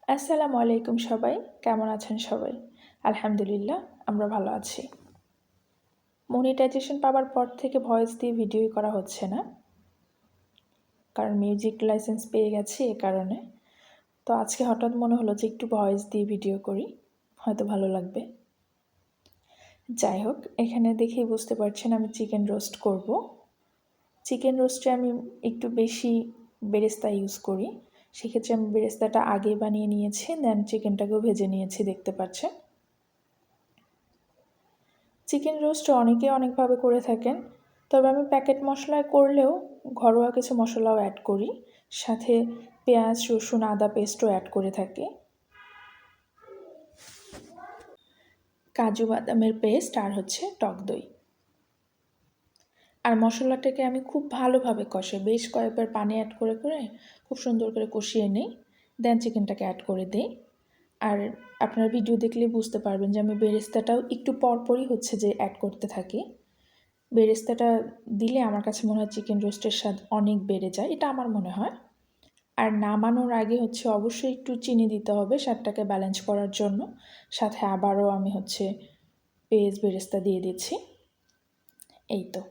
আসসালামু আলাইকুম সবাই, কেমন আছেন সবাই? আলহামদুলিল্লাহ, আমরা ভালো আছি। মনিটাইজেশন পাওয়ার পর থেকে ভয়েস দিয়ে ভিডিওই করা হচ্ছে না, কারণ মিউজিক লাইসেন্স পেয়ে গেছি এ কারণে। তো আজকে হঠাৎ মনে হলো যে একটু ভয়েস দিয়ে ভিডিও করি, হয়তো ভালো লাগবে। যাই হোক, এখানে দেখেই বুঝতে পারছেন আমি চিকেন রোস্ট করব। চিকেন রোস্টে আমি একটু বেশি বেরেস্তা ইউজ করি, সেক্ষেত্রে আমি বেরেস্তাটা আগে বানিয়ে নিয়েছি, দেন চিকেনটাকেও ভেজে নিয়েছি, দেখতে পাচ্ছেন। চিকেন রোস্ট অনেকে অনেকভাবে করে থাকেন, তবে আমি প্যাকেট মশলায় করলেও ঘরোয়া কিছু মশলাও অ্যাড করি, সাথে পেঁয়াজ রসুন আদা পেস্টও অ্যাড করে থাকি, কাজু বাদামের পেস্ট আর হচ্ছে টক দই। আর মশলাটাকে আমি খুব ভালোভাবে কষাই, বেশ কয়েকবার পানি অ্যাড করে করে খুব সুন্দর করে কষিয়ে নিই, দেন চিকেনটাকে অ্যাড করে দিই। আর আপনার ভিডিও দেখলেই বুঝতে পারবেন যে আমি বেরেস্তাটাও একটু পরপরই হচ্ছে যে অ্যাড করতে থাকি। বেরেস্তাটা দিলে আমার কাছে মনে হয় চিকেন রোস্টের স্বাদ অনেক বেড়ে যায়, এটা আমার মনে হয়। আর নামানোর আগে হচ্ছে অবশ্যই একটু চিনি দিতে হবে স্বাদটাকে ব্যালেন্স করার জন্য, সাথে আবারও আমি হচ্ছে পেঁয়াজ বেরেস্তা দিয়ে দিচ্ছি। এই তো।